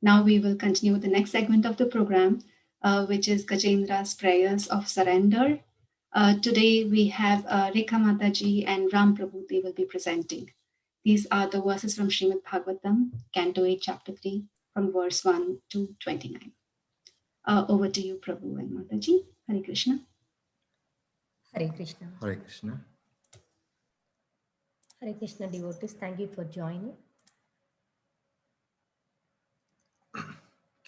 Now we will continue with the next segment of the program, which is Gajendra's Prayers of Surrender. Today we have Rekha Mataji and Ram Prabhu. They will be presenting. These are the verses from Srimad Bhagavatam, Canto 8, Chapter 3, from verse 1 to 29. Over to you, Prabhu and Mataji. Hare Krishna. Hare Krishna. Hare Krishna. Hare Krishna devotees, thank you for joining.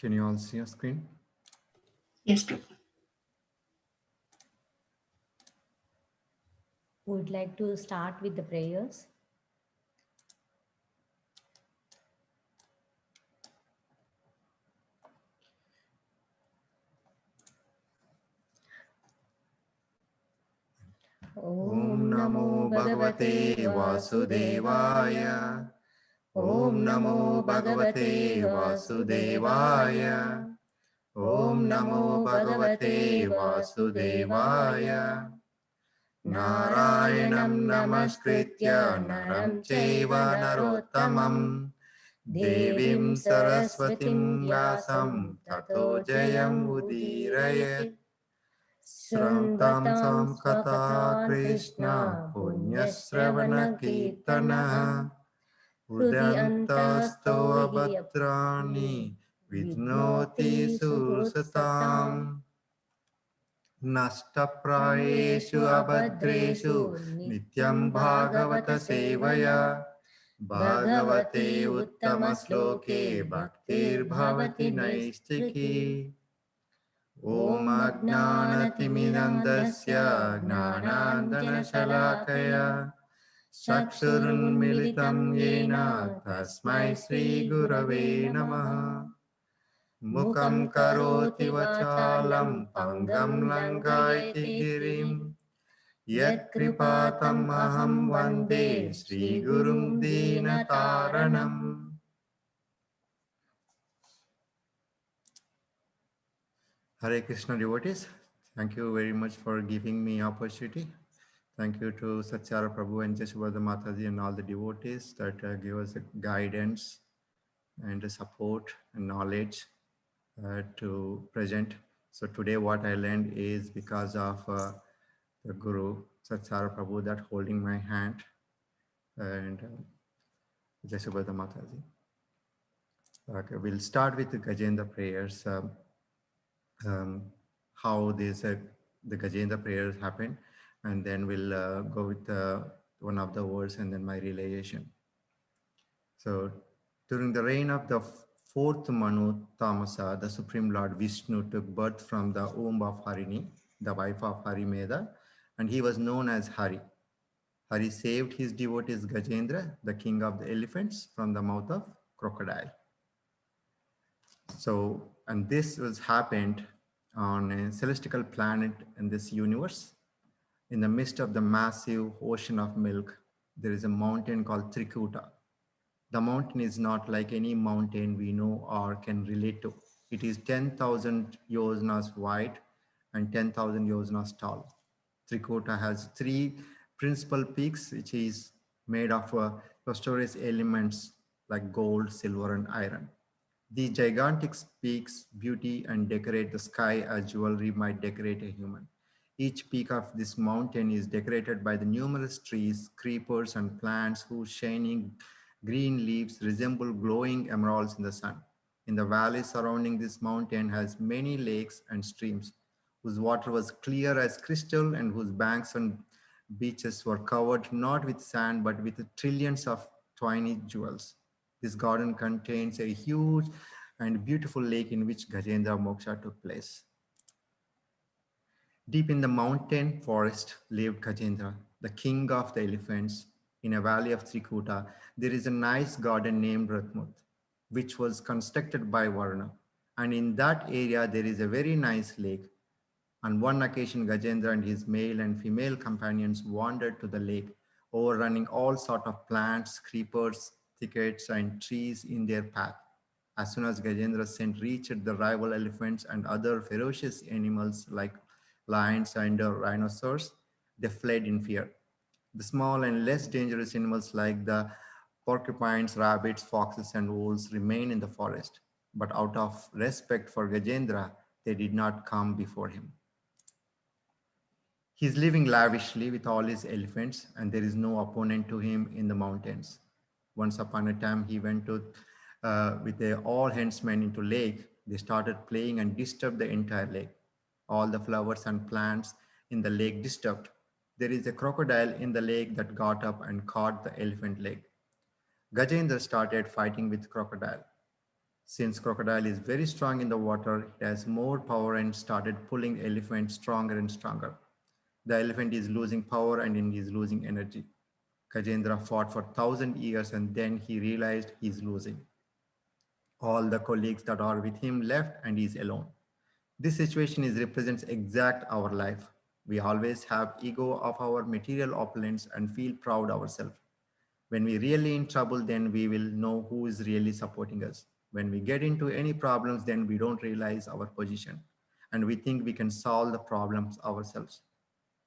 Can you all see your screen? Yes, Prabhu. Would like to start with the prayers. Om Namo Bhagavate Vasudevaya. Om Namo Bhagavate Vasudevaya. Om Namo Bhagavate Vasudevaya. Narayanam Namaskritya Naram Chaiva Narottamam Devim Saraswatim Vyasam Tato Jayam Udirayet. Srantam Samkata Krishna Punyasravana Kirtana Udyantasto Abhadrani Vidnoti Sursatam Nashtaprayeshu Abhadreshu Nityam Bhagavata Sevaya Bhagavate Uttama Sloke Bhaktir Bhavati Naistiki Om Ajnanatimidandasya Gnanandana Shalakaya Chakshurunmilitam Yena Tasmai Sri Gurave Namaha Mukam Karoti Vachalam Pangam Langaiti Girim Yat Kripatam Aham Vande Sri Gurum Dinataranam. Hare Krishna devotees, thank you very much for giving me opportunity. Thank you to Satyara Prabhu and Jasubhadra Mataji and all the devotees that give us guidance and support and knowledge to present. So today what I learned is because of the Guru Satyara Prabhu that holding my hand and Jasubhadra Mataji. Okay, we'll start with the Gajendra Prayers. How this the Gajendra Prayers happen, and then we'll go with one of the words and then my realization. So during the reign of the fourth Manu Tamasa, the Supreme Lord Vishnu took birth from the womb of Harini, the wife of Harimeda, and he was known as Hari. Hari saved his devotees Gajendra, the king of the elephants, from the mouth of crocodile. So, and this was happened on a celestial planet in this universe. In the midst of the massive ocean of milk, there is a mountain called Trikuta. The mountain is not like any mountain we know or can relate to. It is 10,000 yojanas wide and 10,000 yojanas tall. Trikuta has three principal peaks, which is made of lustrous elements like gold, silver, and iron. These gigantic peaks beauty and decorate the sky as jewelry might decorate a human. Each peak of this mountain is decorated by the numerous trees, creepers, and plants whose shining green leaves resemble glowing emeralds in the sun. In the valley surrounding this mountain has many lakes and streams, whose water was clear as crystal and whose banks and beaches were covered not with sand but with trillions of tiny jewels. This garden contains a huge and beautiful lake in which Gajendra Moksha took place. Deep in the mountain forest lived Gajendra, the king of the elephants. In a valley of Trikuta, there is a nice garden named Ratmut, which was constructed by Varna. And in that area, there is a very nice lake. On one occasion, Gajendra and his male and female companions wandered to the lake, overrunning all sorts of plants, creepers, thickets, and trees in their path. As soon as Gajendra's scent reached the rival elephants and other ferocious animals like lions and rhinoceros, they fled in fear. The small and less dangerous animals like the porcupines, rabbits, foxes, and wolves remain in the forest. but out of respect for Gajendra, they did not come before him. He's living lavishly with all his elephants, and there is no opponent to him in the mountains. Once upon a time, he went to with all henchmen into lake. They started playing and disturbed the entire lake. All the flowers and plants in the lake disturbed. There is a crocodile in the lake that got up and caught the elephant leg. Gajendra started fighting with crocodile. Since crocodile is very strong in the water, it has more power and started pulling elephant stronger and stronger. The elephant is losing power and he is losing energy. Gajendra fought for 1,000 years and then he realized he's losing. All the colleagues that are with him left and he's alone. This situation represents exact our life. We always have ego of our material opulence and feel proud ourselves. When we really in trouble, then we will know who is really supporting us. When we get into any problems, then we don't realize our position and we think we can solve the problems ourselves.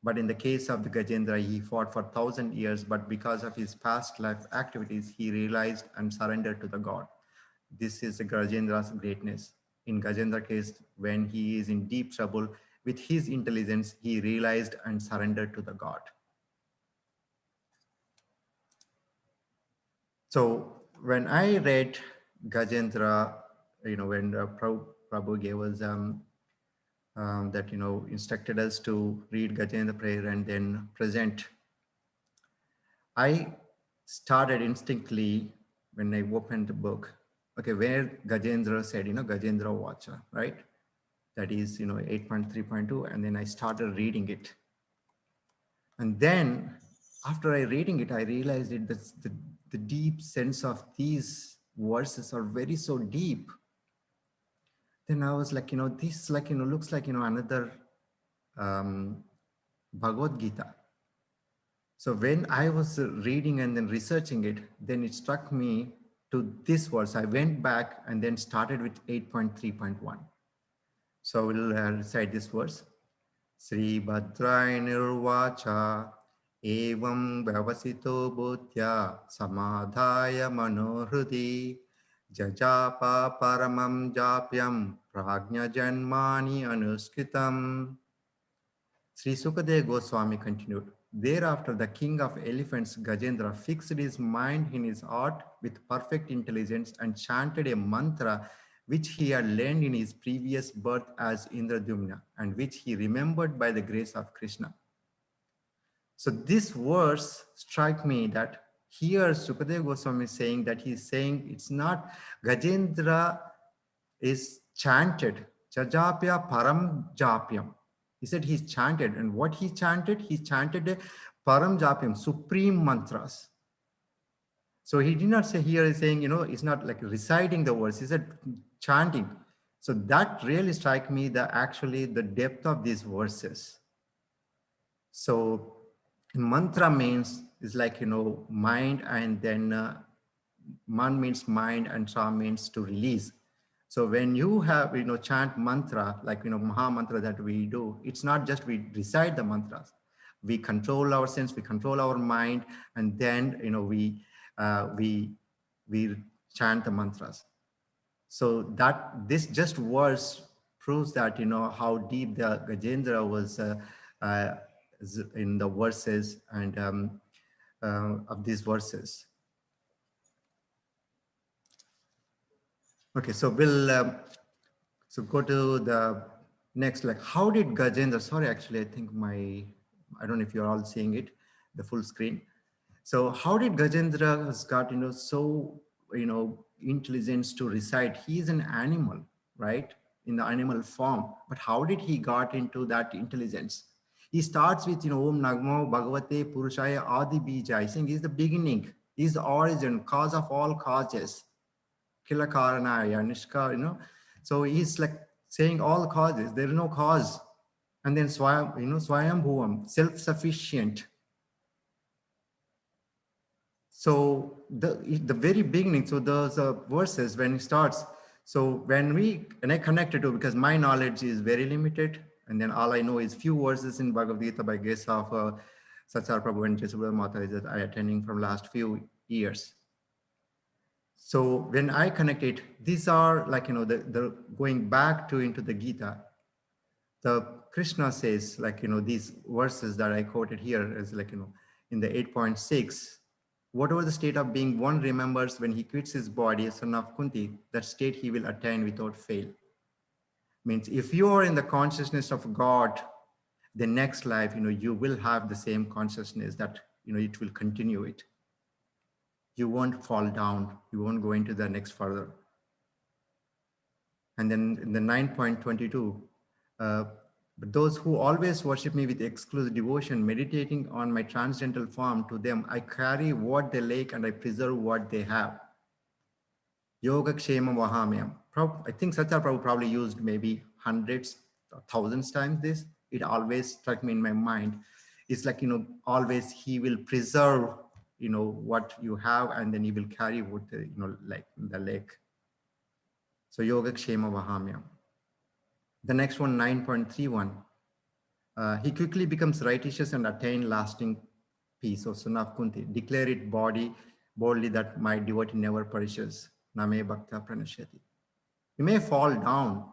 But in the case of the Gajendra, he fought for 1,000 years, but because of his past life activities, he realized and surrendered to the God. This is the Gajendra's greatness. In Gajendra's case, when he is in deep trouble, with his intelligence, he realized and surrendered to the God. So when I read Gajendra, when Prabhu gave us that, instructed us to read Gajendra prayer and then present, I started instinctively when I opened the book, okay, where Gajendra said, Gajendra Vacha, right? That is, 8.3.2. And then I started reading it. And then after I reading it, I realized the deep sense of these verses are very so deep. Then I was like, this looks like, another Bhagavad Gita. So when I was reading and then researching it, then it struck me to this verse. I went back and then started with 8.3.1. So we'll recite this verse. Sri Bhadrainirvacha evam vyavasito buddhya samadhaya manohrudi jajapa paramam japyam prajna janmani anuskritam. Sri Sukadeva Goswami continued, thereafter the king of elephants Gajendra fixed his mind in his art with perfect intelligence and chanted a mantra which he had learned in his previous birth as Indradumna and which he remembered by the grace of Krishna. So this verse struck me that here Sukadeva Goswami is saying that he's saying it's not Gajendra is chanted, Jajapya Param Japyam. He said he's chanted, and what he chanted a Param Japyam, supreme mantras. So he did not say here, he's saying, it's not like reciting the words, he said chanting. So that really struck me actually the depth of these verses. So mantra means is like, mind, and then man means mind and tra means to release. So when you have, chant mantra, like, Maha Mantra that we do, it's not just we recite the mantras. We control our sense, we control our mind, and then, we chant the mantras. So that this just verse proves that, how deep the Gajendra was in the verses and of these verses. Okay, so we'll so go to the next, like how did Gajendra, sorry, actually, I think I don't know if you're all seeing it, the full screen. So how did Gajendra has got, so, intelligence to recite? He's an animal, right? In the animal form, but how did he got into that intelligence? He starts with, Om Nagmo Bhagavate Purushaya Adi Bija. Saying he's the beginning, he's the origin, cause of all causes. Kila Karanaya, Nishka, So he's like saying all causes, there is no cause. And then Swayam, Swayambhuvam, self-sufficient. So the very beginning, so those verses when it starts, so when I connected to, because my knowledge is very limited, and then all I know is few verses in Bhagavad Gita by grace of Satsar Prabhu and Gajendra Mataji that I attending from last few years. So when I connect it, these are like, the going back to into the Gita, the Krishna says, like, these verses that I quoted here is like, in the 8.6, whatever the state of being one remembers when he quits his body, son of Kunti, that state he will attain without fail. Means if you are in the consciousness of God, the next life, you will have the same consciousness that, it will continue it. You won't fall down. You won't go into the next further. And then in the 9.22, but those who always worship me with exclusive devotion, meditating on my transcendental form, to them I carry what they lack and I preserve what they have. Yoga Kshema Vahamyam. I think Satya Prabhu probably used maybe hundreds, thousands times this. It always struck me in my mind. It's like, always he will preserve, what you have, and then he will carry what, like the lake. So Yoga Kshema Vahamyam. The next one, 9.31. He quickly becomes righteous and attain lasting peace. So son of Kunti, declare it boldly that my devotee never perishes. Name Bhakta Pranashyati. He may fall down.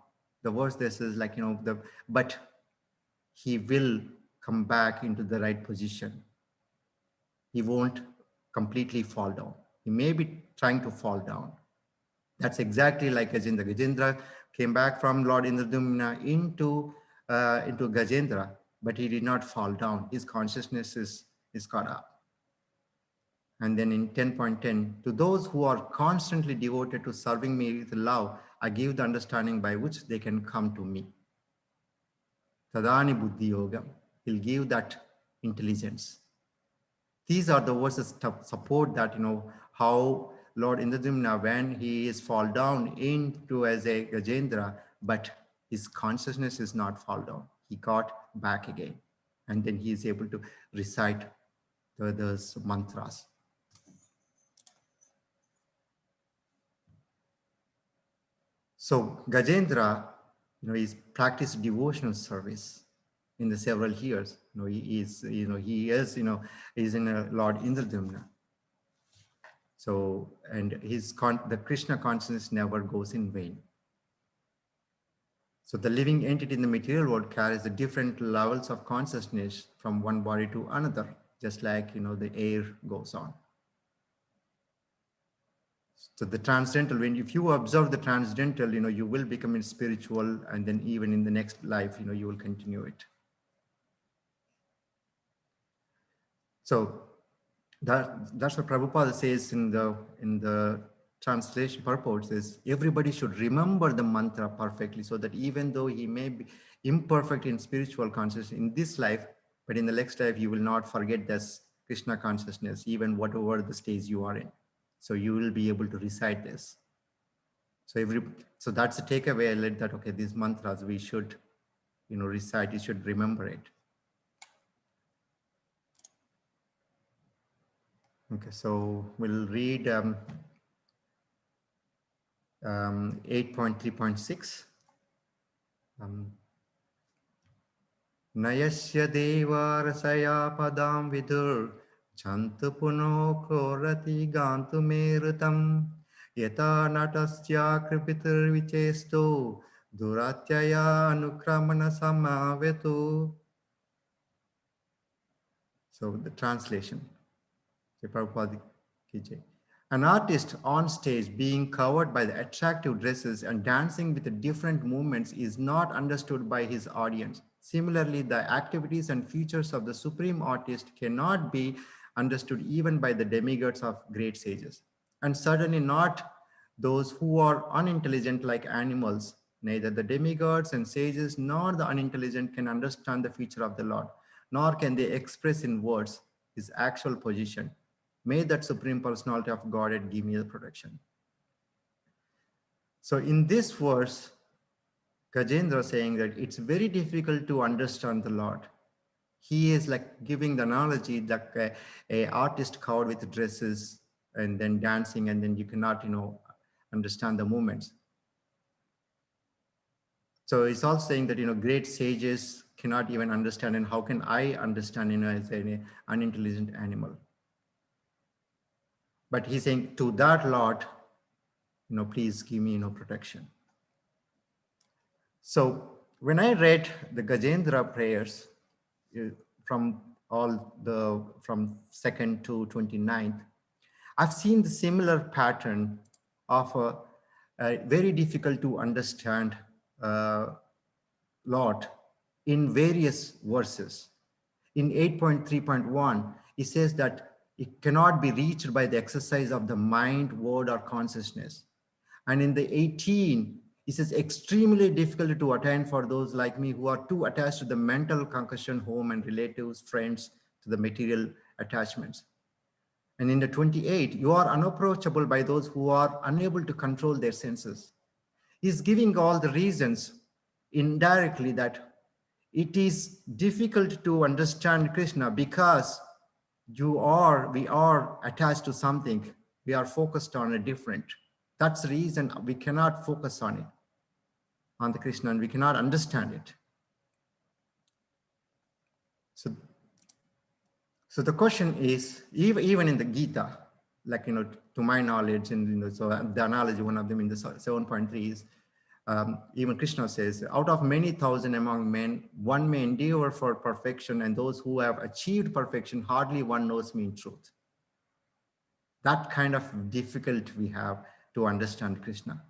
The verse this is like, but he will come back into the right position. He won't completely fall down. He may be trying to fall down. That's exactly like Gajendra. Gajendra came back from Lord Indradumna into Gajendra, but he did not fall down. His consciousness is caught up. And then in 10.10, to those who are constantly devoted to serving me with love, I give the understanding by which they can come to me. Tadani Buddhi Yoga. He'll give that intelligence. These are the verses to support that, how Lord Indradumna, when he is fall down into as a Gajendra, but his consciousness is not fall down. He got back again. And then he is able to recite those mantras. So Gajendra, he's practiced devotional service in the several years. He is in a Lord Indradumna. So, and the Krishna consciousness never goes in vain. So the living entity in the material world carries the different levels of consciousness from one body to another, just like, the air goes on. So the transcendental, if you observe the transcendental, you will become spiritual, and then even in the next life, you will continue it. So that's what Prabhupada says in the translation purport, is everybody should remember the mantra perfectly, so that even though he may be imperfect in spiritual consciousness in this life, but in the next life, you will not forget this Krishna consciousness, even whatever the stage you are in. So you will be able to recite this. So that's the takeaway. I learned that, okay, these mantras we should, recite, you should remember it. Okay, so we'll read 8.3.6. Nayasya deva rasaya padam vidur chantu puno krorati gantu merutam yata natasya kripitur vichesto duratyaya anukramana samavetu. So the translation. Prabhupada ki jai. An artist on stage being covered by the attractive dresses and dancing with the different movements is not understood by his audience. Similarly, the activities and features of the supreme artist cannot be understood even by the demigods of great sages, and certainly not those who are unintelligent like animals. Neither the demigods and sages nor the unintelligent can understand the feature of the Lord, nor can they express in words his actual position. May that Supreme Personality of Godhead give me the protection. So in this verse, Gajendra saying that it's very difficult to understand the Lord. He is like giving the analogy like a artist covered with dresses and then dancing, and then you cannot, understand the movements. So it's also saying that, great sages cannot even understand, and how can I understand, as an unintelligent animal? But he's saying to that Lord, please give me, protection. So when I read the Gajendra Prayers uh, from from 2nd to 29th, I've seen the similar pattern of a very difficult to understand lot in various verses. In 8.3.1, it says that it cannot be reached by the exercise of the mind, word, or consciousness. And in the 18, it says extremely difficult to attain for those like me who are too attached to the mental concussion, home and relatives, friends, to the material attachments. And in the 28, you are unapproachable by those who are unable to control their senses. He's giving all the reasons indirectly that it is difficult to understand Krishna because we are attached to something. We are focused on a different. That's the reason we cannot focus on it, on the Krishna, and we cannot understand it. So the question is, even in the Gita, like, to my knowledge, and so the analogy, one of them in the 7.3 is, even Krishna says, out of many thousand among men, one may endeavor for perfection, and those who have achieved perfection, hardly one knows me in truth. That kind of difficult we have to understand Krishna.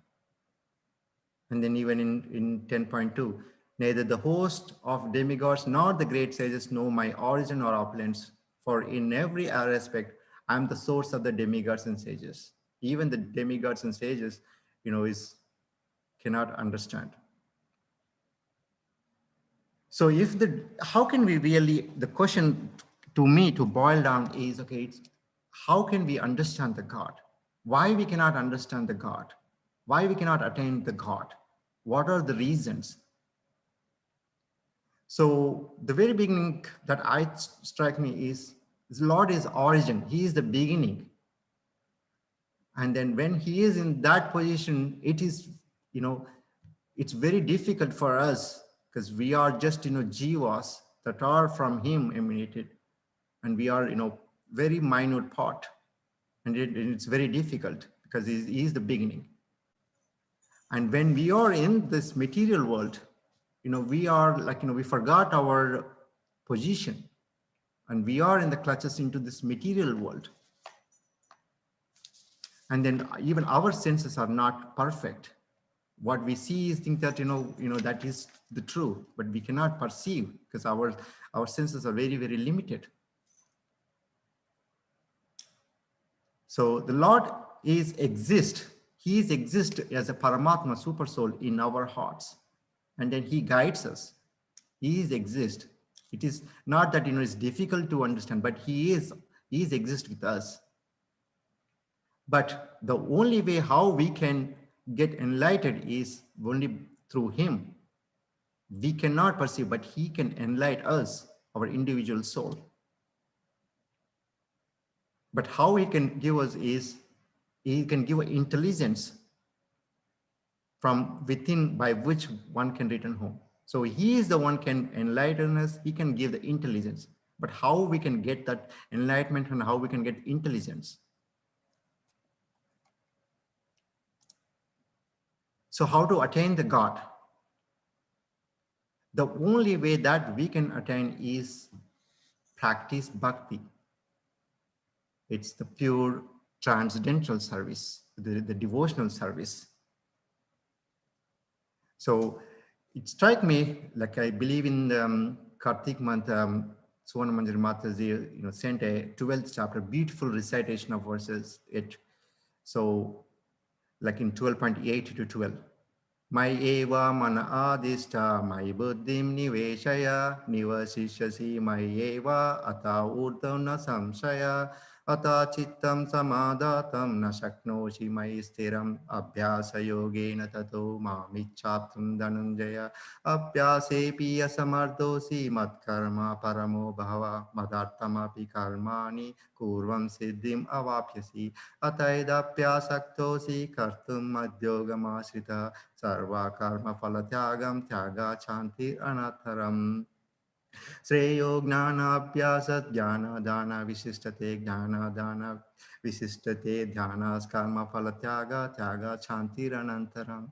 And then even in 10.2, neither the host of demigods nor the great sages know my origin or opulence, for in every aspect, I am the source of the demigods and sages. Even the demigods and sages, cannot understand. So how can we really, the question to me to boil down is, okay, how can we understand the God? Why we cannot understand the God? Why we cannot attain the God? What are the reasons? So the very beginning that strike me is Lord is origin. He is the beginning. And then when he is in that position, it is, it's very difficult for us because we are just, jivas that are from him emanated. And we are, very minute part. And it's very difficult because he is the beginning. And when we are in this material world, we are like, we forgot our position and we are in the clutches into this material world. And then even our senses are not perfect. What we see is think that, that is the truth, but we cannot perceive because our senses are very, very limited. So the Lord exists. He exists as a Paramatma super soul in our hearts. And then he guides us. He exists. It is not that, it's difficult to understand, but he exists with us. But the only way how we can get enlightened is only through him. We cannot perceive, but he can enlighten us, our individual soul. But how he can give us is, he can give intelligence from within by which one can return home. So he is the one can enlighten us, he can give the intelligence. But how we can get that enlightenment and how we can get intelligence? So how to attain the God? The only way that we can attain is practice bhakti. It's the pure transcendental service, the devotional service. So it struck me, like I believe in the Kartik month, Suwana Manjari Mataji, sent a 12th chapter, beautiful recitation of verses. So like in 12.8 to 12. Mai eva mana adishta mai buddhim niveshaya nivasishyasi mai eva ata urdhavna samshaya ata chittam samadatam na shaknoshi mai stiram abhyasa yogena tato mamichhaptum dhananjaya abhyasepi asamardosi matkarma paramo bhava madartamapi karmani kurvam siddhim avapyasi ataidapyasaktosi kartum madyogamashrita sarva karma phalatyagam tyaga chanti anatharam Shreyo gnana abhyasat jnana dana visishtate jnana dana Visishtate dhyanas karma phalatyaga tyaga chantiranantaram.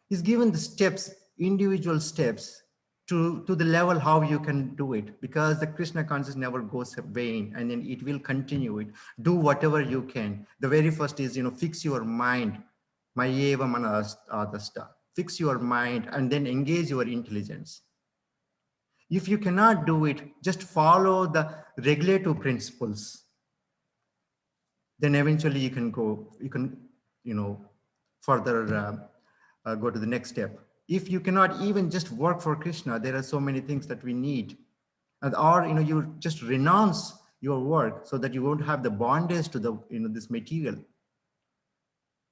He's given the steps, individual steps to the level how you can do it, because the Krishna consciousness never goes vain, and then it will continue it. Do whatever you can. The very first is, fix your mind. Mayeva manadasta. Fix your mind and then engage your intelligence. If you cannot do it, just follow the regulative principles. Then eventually you can further go to the next step. If you cannot even just work for Krishna, there are so many things that we need. Or you just renounce your work so that you won't have the bondage to the this material.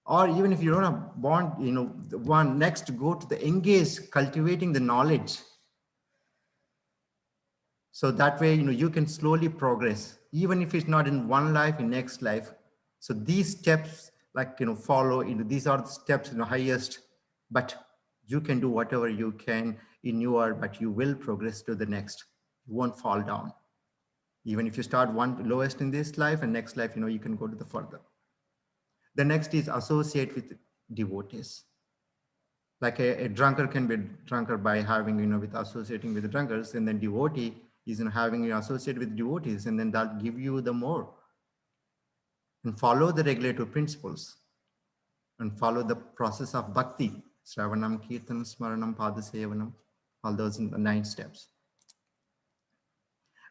Or even if you don't have bond, the one next, go to the engage cultivating the knowledge. So that way, you can slowly progress, even if it's not in one life, in next life. So these steps, like, follow, these are the steps, highest, but you can do whatever you can but you will progress to the next. You won't fall down. Even if you start one lowest in this life and next life, you can go to the further. The next is associate with devotees. Like a drunkard can be drunkard by having, with associating with the drunkards, and then devotee is having you associate with devotees, and then that'll give you the more. And follow the regulative principles and follow the process of bhakti, Shravanam, Kirtanam, Smaranam, Padasevanam, all those in the 9 steps.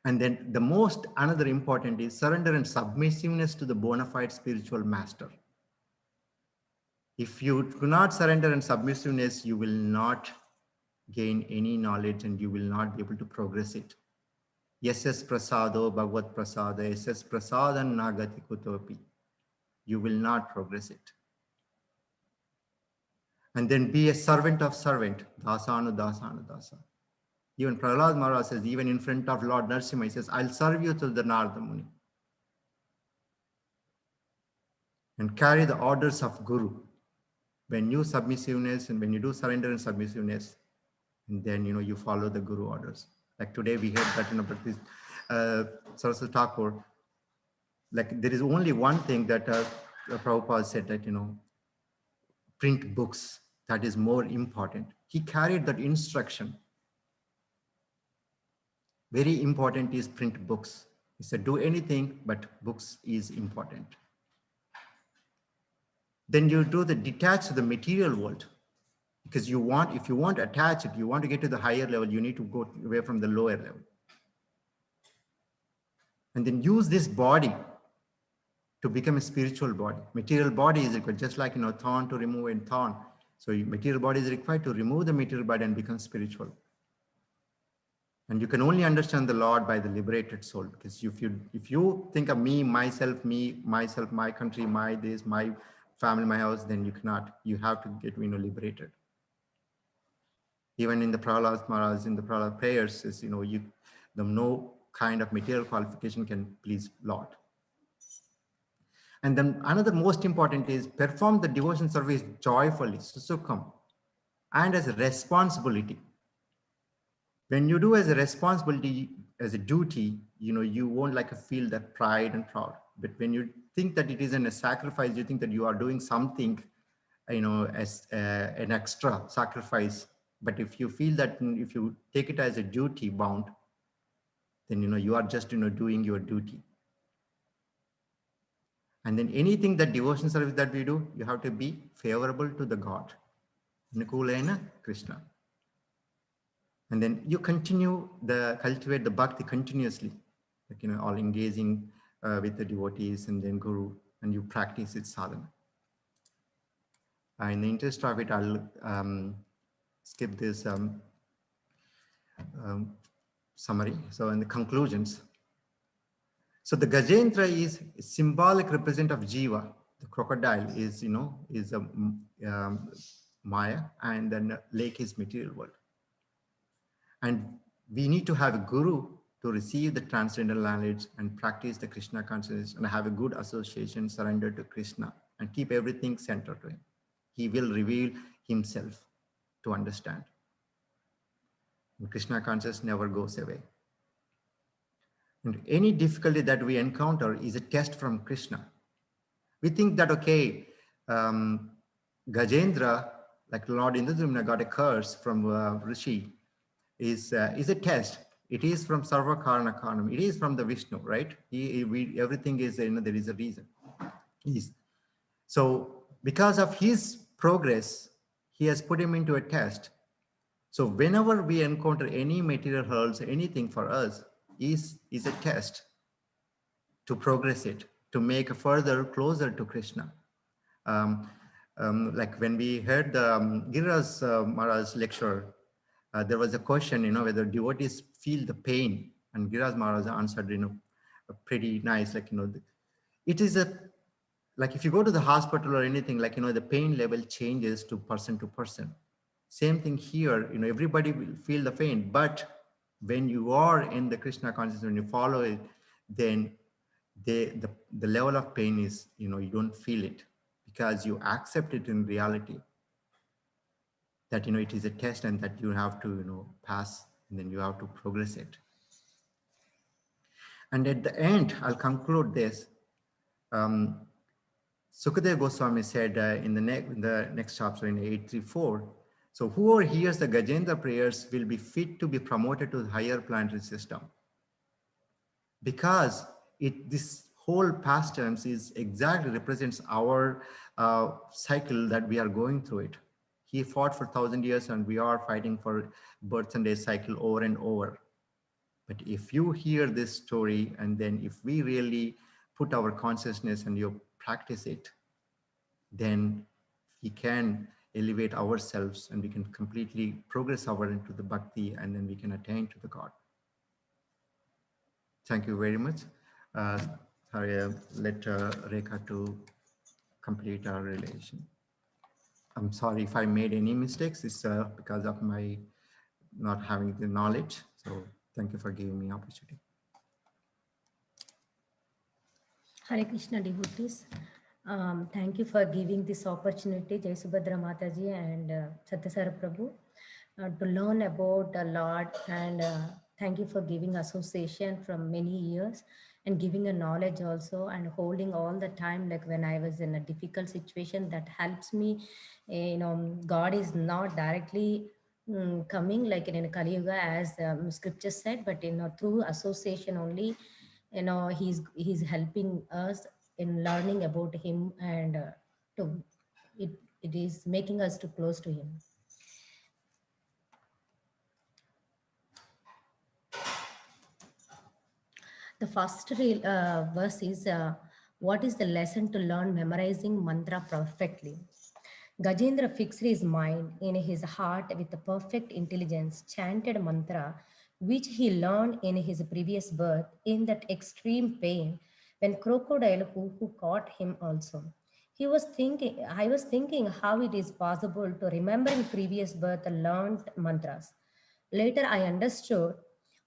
And then the most another important is surrender and submissiveness to the bona fide spiritual master. If you do not surrender and submissiveness, you will not gain any knowledge and you will not be able to progress it. Yasas prasado bhagavad prasada, yasas prasadan nagati kutopi. You will not progress it. And then be a servant of servant, dasanu dasanu dasa. Even Prahlad Maharaj says, even in front of Lord Narasimha, he says, I'll serve you to the Narada Muni. And carry the orders of Guru. When you submissiveness and when you do surrender and submissiveness, and then you follow the Guru orders. Like today we heard that but this Saraswati Thakur, like there is only one thing that Prabhupada said, that print books, that is more important. He carried that instruction. Very important is print books. He said, do anything, but books is important. Then you do the detach the material world, because if you want to attach it, you want to get to the higher level, you need to go away from the lower level. And then use this body to become a spiritual body. Material body is required, just like thorn to remove a thorn. So material body is required to remove the material body and become spiritual. And you can only understand the Lord by the liberated soul. Because if you think of me, myself, my country, my this, my family, my house, then you cannot. You have to get liberated. Even in the Prahlad Maharaj, in the Prahlad prayers, is no kind of material qualification can please Lord. And then another most important is perform the devotion service joyfully, susukham, and as a responsibility. When you do as a responsibility, as a duty, you won't feel that pride and proud. But when you think that it isn't a sacrifice, you think that you are doing something, as an extra sacrifice. But if you feel that, if you take it as a duty bound, then you are just doing your duty. And then anything that devotion service that we do, you have to be favorable to the God. Nukulena Krishna. And then you cultivate the bhakti continuously, all engaging with the devotees and then Guru, and you practice its sadhana. In the interest of it, I'll skip this summary. So in the conclusions. So the Gajendra is a symbolic representative of Jiva. The crocodile is, is a Maya, and then lake is material world. And we need to have a Guru to receive the transcendental knowledge and practice the Krishna consciousness and have a good association, surrender to Krishna, and keep everything centered to him. He will reveal himself to understand. And Krishna consciousness never goes away. And any difficulty that we encounter is a test from Krishna. We think that, okay, um, Gajendra, like Lord Indradumna, got a curse from Rishi, is a test. It is from Sarva Karana Karanam. It is from the Vishnu, right? Everything is, there is a reason. So because of his progress, he has put him into a test. So whenever we encounter any material hurls, anything for us is a test to progress it, to make a further closer to Krishna. Um, like when we heard the Giriraj Maharaj lecture, there was a question, whether devotees feel the pain, and Giriraj Maharaj answered, pretty nice, like, it is a, like if you go to the hospital or anything, like, the pain level changes to person. Same thing here, everybody will feel the pain, but when you are in the Krishna consciousness, when you follow it, then the level of pain is, you don't feel it, because you accept it in reality, that, it is a test and that you have to, pass, and then you have to progress it. And at the end, I'll conclude this. Sukadeva Goswami said in the next chapter in 834, so whoever hears the Gajendra prayers will be fit to be promoted to the higher planetary system. Because this whole pastimes is exactly represents our cycle that we are going through it. He fought for 1,000 years and we are fighting for birth and death cycle over and over. But if you hear this story, and then if we really put our consciousness and you practice it, then we can elevate ourselves and we can completely progress into the bhakti, and then we can attain to the God. Thank you very much. Sorry, let Rekha to complete our relation. I'm sorry if I made any mistakes. It's because of my not having the knowledge. So thank you for giving me opportunity. Hare Krishna devotees. Thank you for giving this opportunity, Jai Subhadra Mataji and Satyasara Prabhu, to learn about the Lord, and thank you for giving association from many years and giving a knowledge also, and holding all the time, like when I was in a difficult situation, that helps me. God is not directly coming like in Kali Yuga, as scripture said, but through association only, he's helping us in learning about him, and to it is making us too close to him. The first verse is, what is the lesson to learn memorizing mantra perfectly? Gajendra fixed his mind in his heart with a perfect intelligence, chanted mantra, which he learned in his previous birth in that extreme pain when crocodile who caught him also. I was thinking how it is possible to remember in previous birth learned mantras. Later I understood,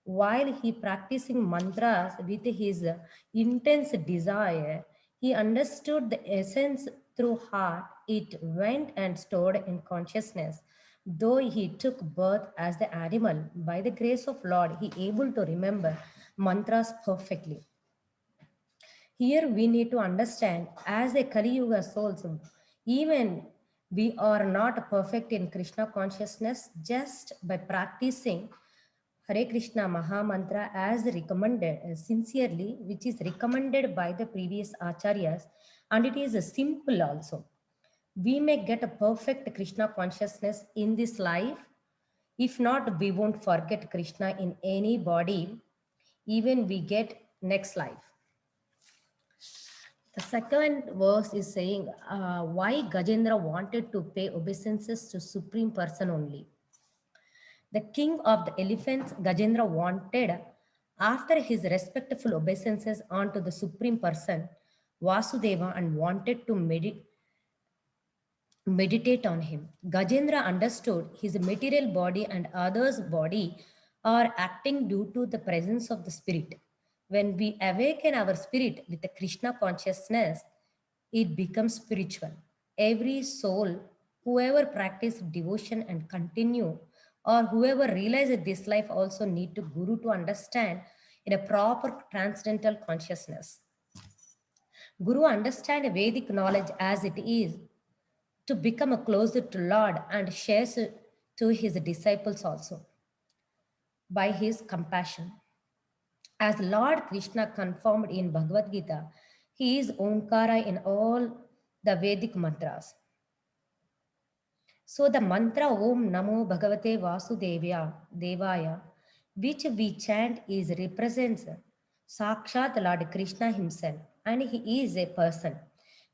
while he practicing mantras with his intense desire, he understood the essence through heart. It went and stored in consciousness. Though he took birth as the animal, by the grace of Lord, he able to remember mantras perfectly. Here we need to understand, as a Kali Yuga souls, even we are not perfect in Krishna consciousness, just by practicing Hare Krishna Maha Mantra as recommended, sincerely, which is recommended by the previous acharyas, and it is simple also. We may get a perfect Krishna consciousness in this life. If not, we won't forget Krishna in any body, even we get next life. The second verse is saying why Gajendra wanted to pay obeisances to Supreme Person only. The king of the elephants, Gajendra, wanted, after his respectful obeisances unto the Supreme Person, Vasudeva, and wanted to meditate on him. Gajendra understood his material body and others' body are acting due to the presence of the spirit. When we awaken our spirit with the Krishna consciousness, it becomes spiritual. Every soul, whoever practice devotion and continue, or whoever realizes this life also need to guru to understand in a proper transcendental consciousness. Guru understands Vedic knowledge as it is to become closer to Lord and shares it to his disciples also by his compassion. As Lord Krishna confirmed in Bhagavad Gita, he is Omkara in all the Vedic mantras. So the mantra Om Namo Bhagavate Devaya, which we chant, is represents Sakshat Lord Krishna himself, and he is a person.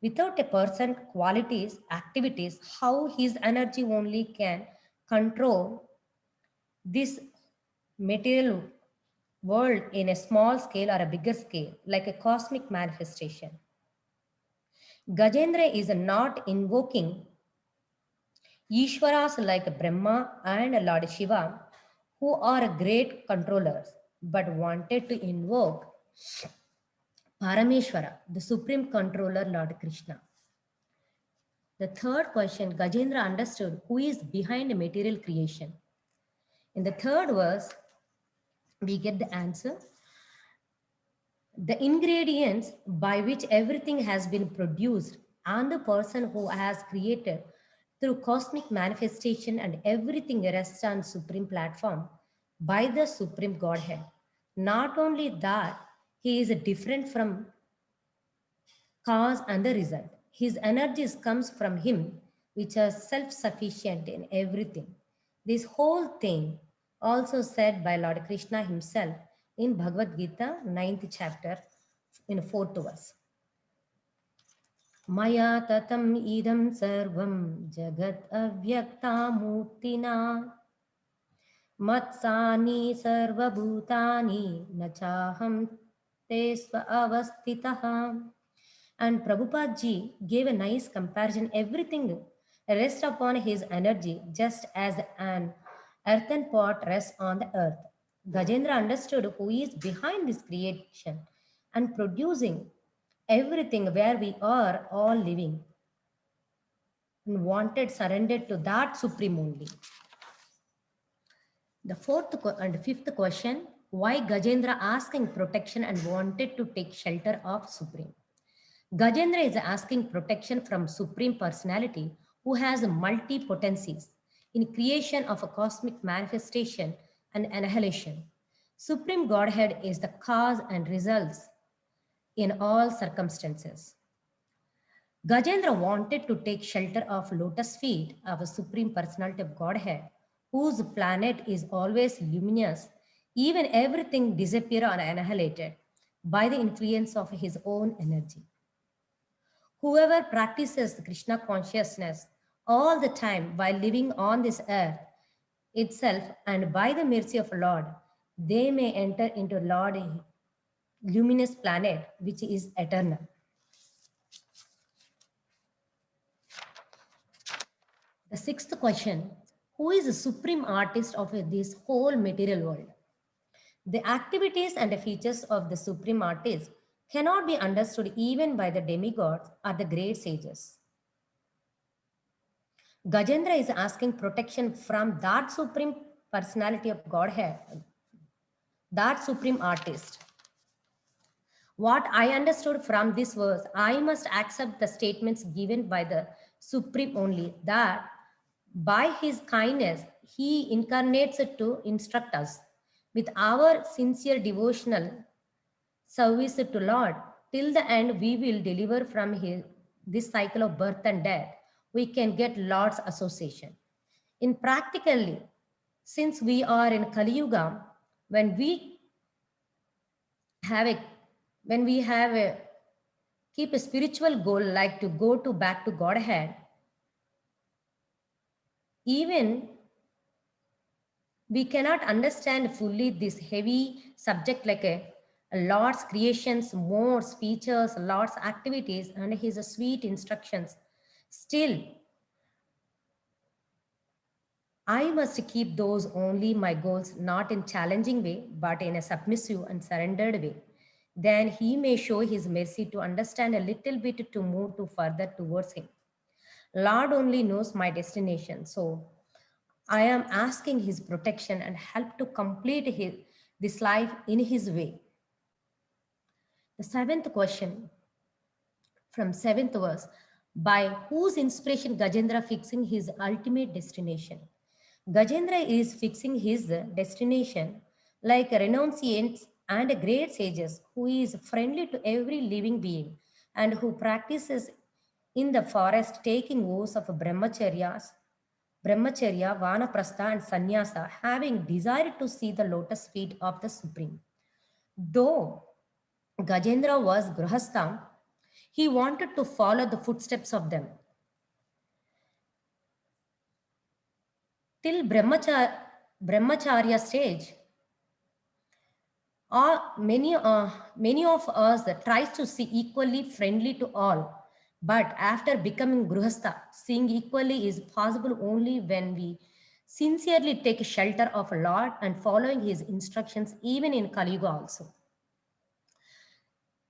Without a person, qualities, activities, how his energy only can control this material world in a small scale or a bigger scale, like a cosmic manifestation. Gajendra is not invoking Ishwaras like Brahma and Lord Shiva, who are great controllers, but wanted to invoke Parameshwara, the supreme controller, Lord Krishna. The third question, Gajendra understood who is behind material creation. In the third verse, we get the answer. The ingredients by which everything has been produced and the person who has created through cosmic manifestation, and everything rests on supreme platform by the supreme Godhead. Not only that, he is different from cause and the result. His energies comes from him, which are self-sufficient in everything. This whole thing also said by Lord Krishna himself in Bhagavad Gita, 9th chapter, in 4th verse. Maya tatam idam sarvam jagat avyakta murtina matsani sarvabhutani nachaham tesva avastitaha. And Prabhupada ji gave a nice comparison. Everything rests upon his energy, just as an earthen pot rests on the earth. Gajendra understood who is behind this creation and producing everything where we are all living, and wanted surrendered to that supreme only. The fourth and fifth question, why Gajendra asking protection and wanted to take shelter of supreme? Gajendra is asking protection from Supreme Personality who has multi-potencies in creation of a cosmic manifestation and annihilation. Supreme Godhead is the cause and results in all circumstances. Gajendra wanted to take shelter of lotus feet of a Supreme Personality of Godhead, whose planet is always luminous, even everything disappear or annihilated by the influence of his own energy. Whoever practices Krishna consciousness all the time while living on this earth itself, and by the mercy of Lord, they may enter into Lord luminous planet, which is eternal. The sixth question, who is the supreme artist of this whole material world? The activities and the features of the supreme artist cannot be understood even by the demigods or the great sages. Gajendra is asking protection from that supreme personality of Godhead, that supreme artist. What I understood from this verse, I must accept the statements given by the supreme only, that by his kindness, he incarnates to instruct us. With our sincere devotional service to Lord, till the end we will deliver from this cycle of birth and death. We can get Lord's association. In practically, since we are in Kali Yuga, when we have a keep a spiritual goal like to go to back to Godhead, even we cannot understand fully this heavy subject like a Lord's creations, modes, features, Lord's activities, and his sweet instructions. Still, I must keep those only my goals, not in challenging way, but in a submissive and surrendered way. Then he may show his mercy to understand a little bit to move to further towards him. Lord only knows my destination. So I am asking his protection and help to complete this life in his way. The seventh question, from 7th verse, by whose inspiration Gajendra fixing his ultimate destination. Gajendra is fixing his destination like renunciants and great sages who is friendly to every living being and who practices in the forest taking vows of brahmacharya, vanaprastha and sannyasa, having desired to see the lotus feet of the Supreme. Though Gajendra was Grahastha, he wanted to follow the footsteps of them. Till Brahmacharya stage, many of us tries to see equally friendly to all. But after becoming Grihastha, seeing equally is possible only when we sincerely take shelter of a Lord and following his instructions even in Kali Yuga also.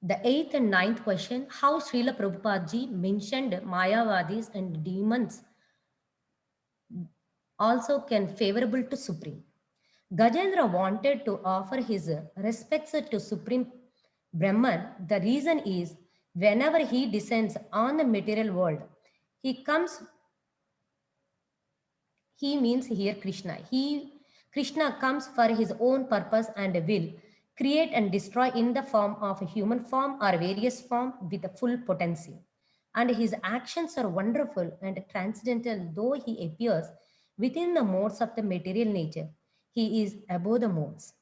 The 8th and 9th question, how Srila Prabhupada ji mentioned Mayavadis and demons also can favorable to Supreme. Gajendra wanted to offer his respects to Supreme Brahman. The reason is whenever he descends on the material world, he means here Krishna. Krishna comes for his own purpose and will create and destroy in the form of a human form or various form with a full potency. And his actions are wonderful and transcendental, though he appears within the modes of the material nature. He is above the modes.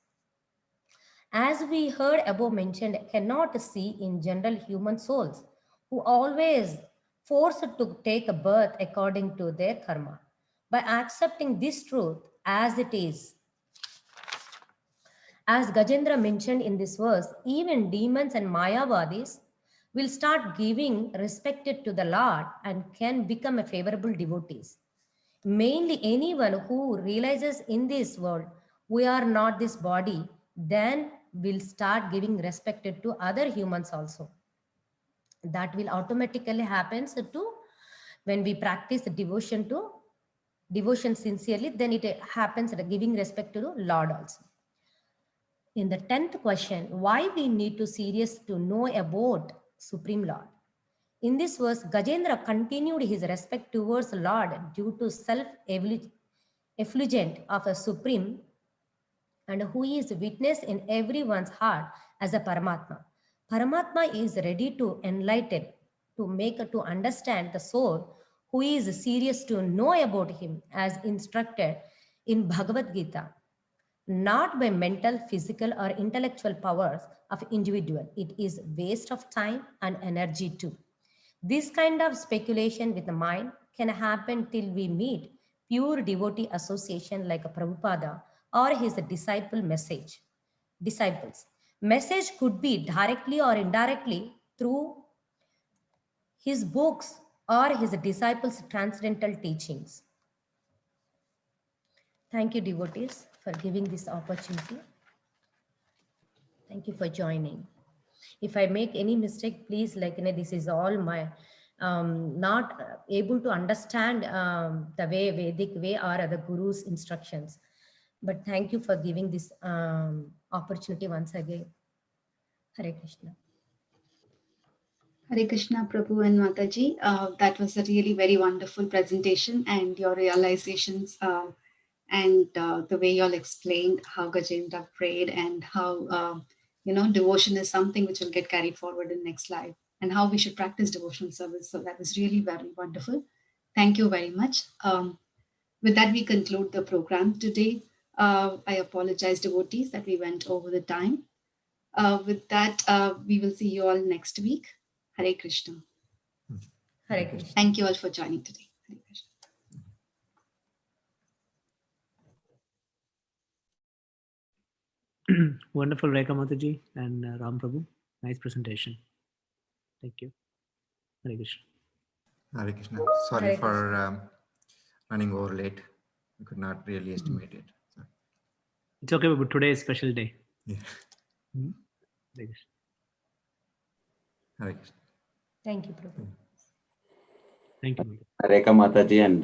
As we heard above mentioned, cannot see in general human souls who always forced to take a birth according to their karma. By accepting this truth as it is, as Gajendra mentioned in this verse, even demons and Mayavadis will start giving respect to the Lord and can become a favorable devotees. Mainly anyone who realizes in this world we are not this body, then will start giving respect to other humans also. That will automatically happen to when we practice devotion sincerely, then it happens at giving respect to the Lord also. In the 10th question, why we need to serious to know about Supreme Lord? In this verse, Gajendra continued his respect towards Lord due to self-effulgent of a Supreme and who is witness in everyone's heart as a Paramatma. Paramatma is ready to enlighten, to understand the soul who is serious to know about him as instructed in Bhagavad Gita, not by mental, physical or intellectual powers of individual. It is waste of time and energy too. This kind of speculation with the mind can happen till we meet pure devotee association like a Prabhupada or his disciples. Message could be directly or indirectly through his books or his disciples' transcendental teachings. Thank you, devotees, for giving this opportunity. Thank you for joining. If I make any mistake, please, this is all my not able to understand the way Vedic way or the Guru's instructions. But thank you for giving this opportunity once again. Hare Krishna. Hare Krishna, Prabhu and Mataji. That was a really very wonderful presentation, and your realizations and the way you all explained how Gajendra prayed and how devotion is something which will get carried forward in next life, and how we should practice devotional service. So that was really very wonderful. Thank you very much. With that, we conclude the program today. I apologize, devotees, that we went over the time. With that, we will see you all next week. Hare Krishna. Hare Krishna. Thank you all for joining today. Hare Krishna. Wonderful, Rekha Mataji and Ram Prabhu. Nice presentation. Thank you. Hare Krishna. Hare Krishna. Sorry Hare for running over late. We could not really estimate it. So, It's okay, but today is a special day. yeah. Hare Krishna. Hare Krishna. Thank you, Prabhu. Thank you. Rekha Mataji and